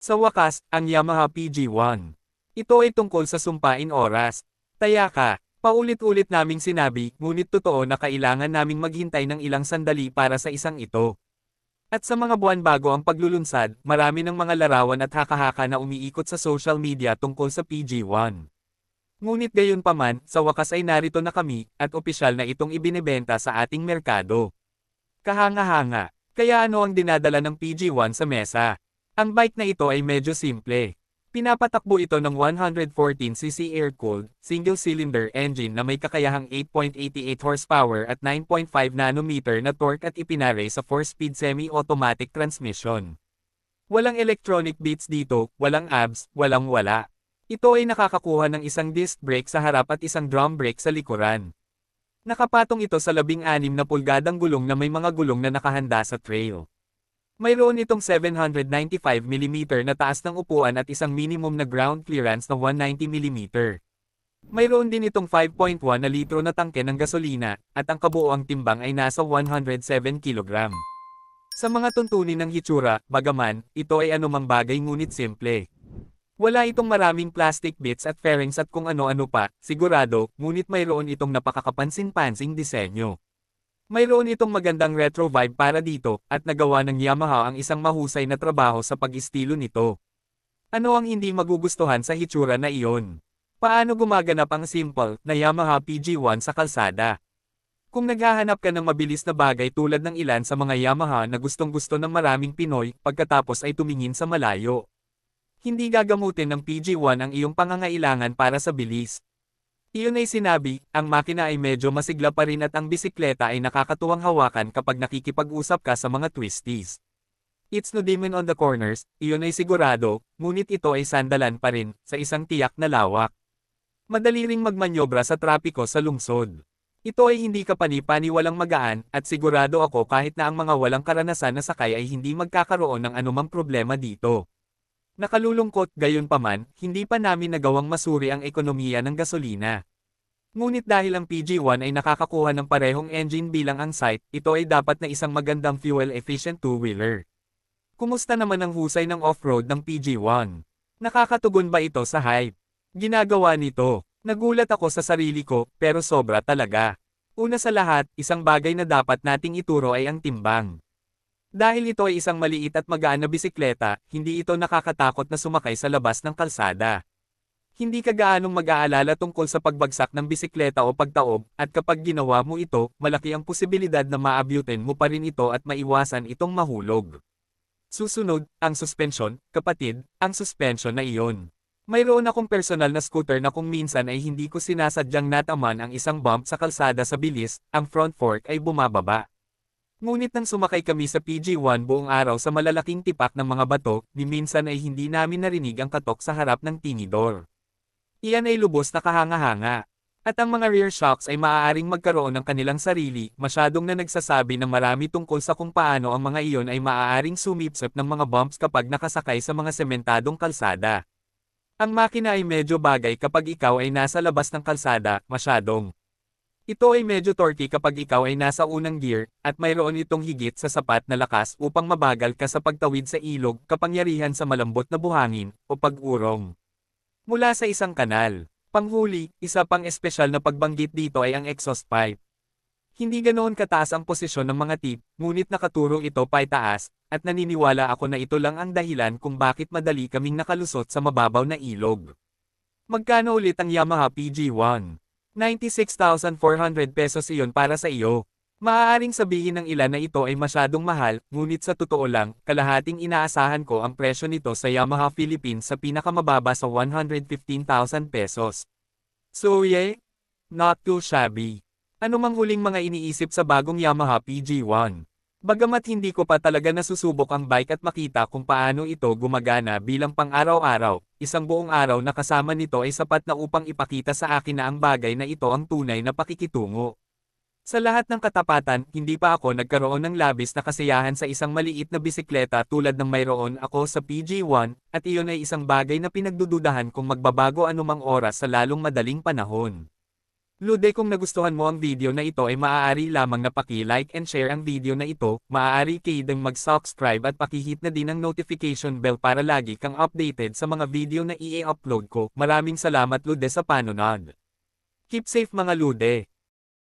Sa wakas, ang Yamaha PG1. Ito ay tungkol sa sumpain oras. Taya ka, paulit-ulit naming sinabi, ngunit totoo na kailangan naming maghintay ng ilang sandali para sa isang ito. At sa mga buwan bago ang paglulunsad, marami ng mga larawan at haka-haka na umiikot sa social media tungkol sa PG1. Ngunit gayunpaman, sa wakas ay narito na kami, at opisyal na itong ibinebenta sa ating merkado. Kahanga-hanga. Kaya ano ang dinadala ng PG1 sa mesa? Ang bike na ito ay medyo simple. Pinapatakbo ito ng 114cc air-cooled, single-cylinder engine na may kakayahang 8.88 horsepower at 9.5 nanometer na torque at ipinare sa 4-speed semi-automatic transmission. Walang electronic beats dito, walang ABS, walang wala. Ito ay nakakakuha ng isang disc brake sa harap at isang drum brake sa likuran. Nakapatong ito sa 16 na pulgadang gulong na may mga gulong na nakahanda sa trail. Mayroon itong 795mm na taas ng upuan at isang minimum na ground clearance na 190mm. Mayroon din itong 5.1 na litro na tangke ng gasolina, at ang kabuoang timbang ay nasa 107 kg. Sa mga tuntunin ng hitsura, bagaman, ito ay anumang bagay ngunit simple. Wala itong maraming plastic bits at fairings at kung ano-ano pa, sigurado, ngunit mayroon itong napakakapansin-pansing disenyo. Mayroon itong magandang retro vibe para dito, at nagawa ng Yamaha ang isang mahusay na trabaho sa pag-istilo nito. Ano ang hindi magugustuhan sa hitsura na iyon? Paano gumaganap ang simple na Yamaha PG1 sa kalsada? Kung naghahanap ka ng mabilis na bagay tulad ng ilan sa mga Yamaha na gustong-gusto ng maraming Pinoy, pagkatapos ay tumingin sa malayo. Hindi gagamutin ng PG1 ang iyong pangangailangan para sa bilis. Iyon ay sinabi, ang makina ay medyo masigla pa rin at ang bisikleta ay nakakatuwang hawakan kapag nakikipag-usap ka sa mga twisties. It's no demon on the corners, iyon ay sigurado, ngunit ito ay sandalan pa rin, sa isang tiyak na lawak. Madali ring magmanyobra sa trapiko sa lungsod. Ito ay hindi kapani-pani walang magaan, at sigurado ako kahit na ang mga walang karanasan na sakay ay hindi magkakaroon ng anumang problema dito. Nakalulungkot, gayunpaman, hindi pa namin nagawang masuri ang ekonomiya ng gasolina. Ngunit dahil ang PG1 ay nakakakuha ng parehong engine bilang ang site, ito ay dapat na isang magandang fuel-efficient two-wheeler. Kumusta naman ang husay ng off-road ng PG1? Nakakatugon ba ito sa hype? Ginagawa nito. Nagulat ako sa sarili ko, pero sobra talaga. Una sa lahat, isang bagay na dapat nating ituro ay ang timbang. Dahil ito ay isang maliit at magaan na bisikleta, hindi ito nakakatakot na sumakay sa labas ng kalsada. Hindi ka gaanong mag-aalala tungkol sa pagbagsak ng bisikleta o pagtaob, at kapag ginawa mo ito, malaki ang posibilidad na maabutin mo pa rin ito at maiwasan itong mahulog. Susunod, ang suspension, kapatid, ang suspension na iyon. Mayroon akong personal na scooter na kung minsan ay hindi ko sinasadyang nataman ang isang bump sa kalsada sa bilis, ang front fork ay bumababa. Ngunit nang sumakay kami sa PG1 buong araw sa malalaking tipak ng mga bato, ni minsan ay hindi namin narinig ang katok sa harap ng tinidor. Iyan ay lubos na kahanga-hanga. At ang mga rear shocks ay maaaring magkaroon ng kanilang sarili, masyadong na nagsasabi ng marami tungkol sa kung paano ang mga iyon ay maaaring sumipsip ng mga bumps kapag nakasakay sa mga sementadong kalsada. Ang makina ay medyo bagay kapag ikaw ay nasa labas ng kalsada, masyadong. Ito ay medyo torquey kapag ikaw ay nasa unang gear, at mayroon itong higit sa sapat na lakas upang mabagal ka sa pagtawid sa ilog, kapangyarihan sa malambot na buhangin, o pag-urong. Mula sa isang kanal. Panghuli, isa pang espesyal na pagbanggit dito ay ang exhaust pipe. Hindi ganoon kataas ang posisyon ng mga tip, ngunit nakaturo ito paitaas, at naniniwala ako na ito lang ang dahilan kung bakit madali kaming nakalusot sa mababaw na ilog. Magkano ulit ang Yamaha PG1? 96,400 pesos iyon para sa iyo. Maaaring sabihin ng ilan na ito ay masyadong mahal, ngunit sa totoo lang, kalahating inaasahan ko ang presyo nito sa Yamaha Philippines sa pinakamababa sa 115,000 pesos. So yeah, not too shabby. Ano mang huling mga iniisip sa bagong Yamaha PG1? Bagamat hindi ko pa talaga nasusubok ang bike at makita kung paano ito gumagana bilang pang-araw-araw, isang buong araw na kasama nito ay sapat na upang ipakita sa akin na ang bagay na ito ang tunay na pakikitungo. Sa lahat ng katapatan, hindi pa ako nagkaroon ng labis na kasiyahan sa isang maliit na bisikleta tulad ng mayroon ako sa PG1, at iyon ay isang bagay na pinagdududahan kung magbabago anumang oras sa lalong madaling panahon. Lude, kung nagustuhan mo ang video na ito ay maaari lamang na paki-like and share ang video na ito, maaari kayo mag-subscribe at pakihit na din ang notification bell para lagi kang updated sa mga video na i-upload ko. Maraming salamat Lude sa panonood. Keep safe mga Lude.